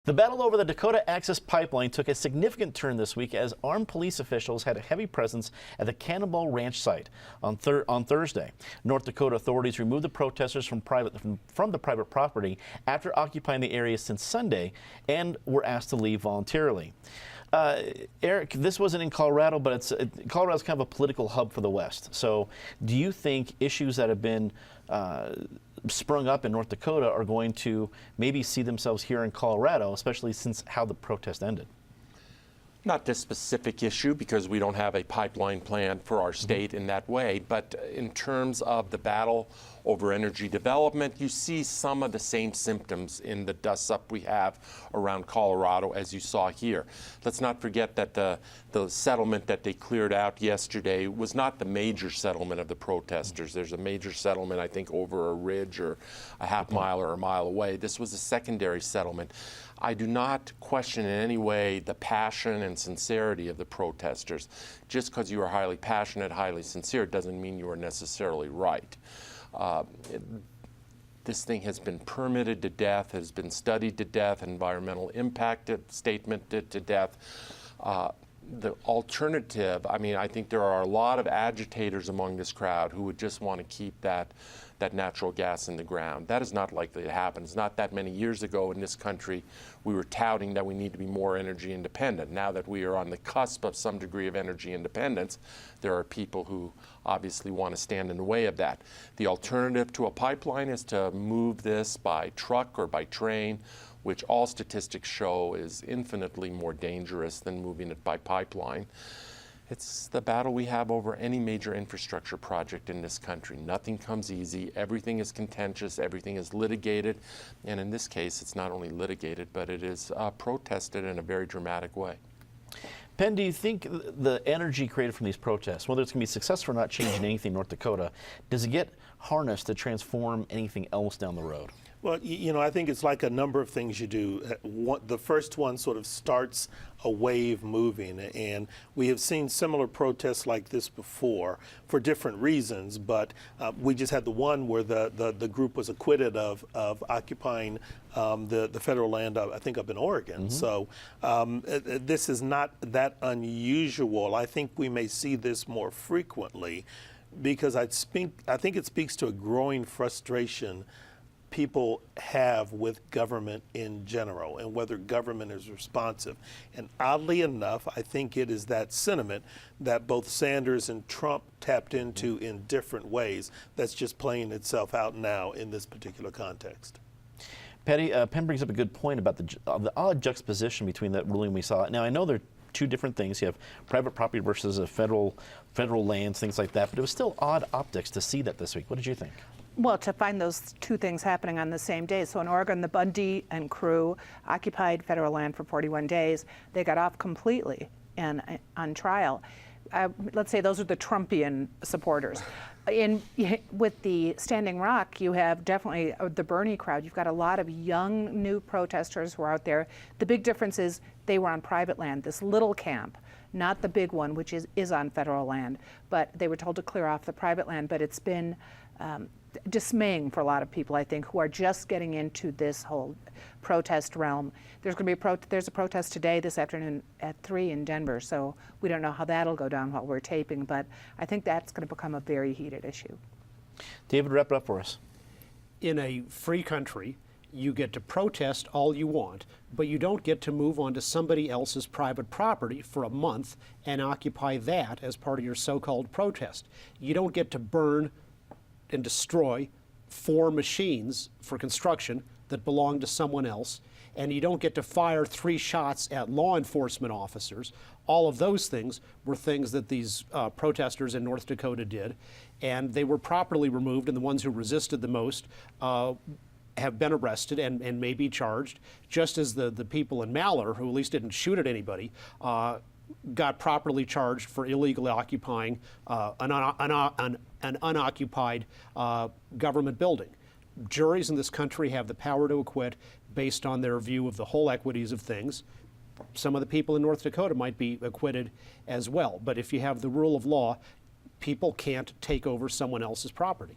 The battle over the Dakota Access Pipeline took a significant turn this week as armed police officials had a heavy presence at the Cannonball Ranch site on Thursday. North Dakota authorities removed the protesters from the private property after occupying the area since Sunday and were asked to leave voluntarily. Eric, this wasn't in Colorado, but Colorado's kind of a political hub for the West. So do you think issues that have been sprung up in North Dakota are going to maybe see themselves here in Colorado, especially since how the protest ended? Not this specific issue, because we don't have a pipeline plan for our state in that way, but in terms of the battle over energy development, you see some of the same symptoms in the dust-up we have around Colorado as you saw here. Let's not forget that the settlement that they cleared out yesterday was not the major settlement of the protesters. There's a major settlement, I think, over a ridge or a half mile or a mile away. This was a secondary settlement. I do not question in any way the passion and sincerity of the protesters. Just because you are highly passionate, highly sincere, doesn't mean you are necessarily right. This thing has been permitted to death, has been studied to death, environmental impact statement to death. The alternative, I mean, I think there are a lot of agitators among this crowd who would just want to keep that natural gas in the ground. That is not likely to happen. It's not that many years ago in this country we were touting that we need to be more energy independent. Now that we are on the cusp of some degree of energy independence, there are people who obviously want to stand in the way of that. The alternative to a pipeline is to move this by truck or by train, which all statistics show is infinitely more dangerous than moving it by pipeline. It's the battle we have over any major infrastructure project in this country. Nothing comes easy. Everything is contentious. Everything is litigated. And in this case, it's not only litigated, but it is protested in a very dramatic way. Penn, do you think the energy created from these protests, whether it's going to be successful or not changing anything in North Dakota, does it get harnessed to transform anything else down the road? Well, you know, I think it's like a number of things you do. The first one sort of starts a wave moving, and we have seen similar protests like this before for different reasons, but we just had the one where the group was acquitted of occupying the federal land, I think, up in Oregon. So this is not that unusual. I think we may see this more frequently because I think it speaks to a growing frustration people have with government in general and whether government is responsive. And oddly enough, I think it is that sentiment that both Sanders and Trump tapped into in different ways that's just playing itself out now in this particular context. Patty, Penn brings up a good point about the odd juxtaposition between that ruling we saw. Now, I know they're two different things. You have private property versus a federal lands, things like that, but it was still odd optics to see that this week. What did you think? Well, to find those two things happening on the same day. So in Oregon, the Bundy and crew occupied federal land for 41 days. They got off completely and on trial. Let's say those are the Trumpian supporters. With the Standing Rock, you have definitely the Bernie crowd. You've got a lot of young, new protesters who are out there. The big difference is they were on private land, this little camp, not the big one, which is on federal land. But they were told to clear off the private land. But it's been dismaying for a lot of people, I think, who are just getting into this whole protest realm. There's going to be there's a protest today, this afternoon at 3 in Denver, so we don't know how that'll go down while we're taping, but I think that's going to become a very heated issue. David, wrap it up for us. In a free country, you get to protest all you want, but you don't get to move onto somebody else's private property for a month and occupy that as part of your so-called protest. You don't get to burn and destroy 4 machines for construction that belong to someone else, and you don't get to fire 3 shots at law enforcement officers. All of those things were things that these protesters in North Dakota did, and they were properly removed, and the ones who resisted the most have been arrested and may be charged, just as the people in Malheur, who at least didn't shoot at anybody, got properly charged for illegally occupying an unoccupied government building. Juries in this country have the power to acquit based on their view of the whole equities of things. Some of the people in North Dakota might be acquitted as well, but if you have the rule of law, people can't take over someone else's property.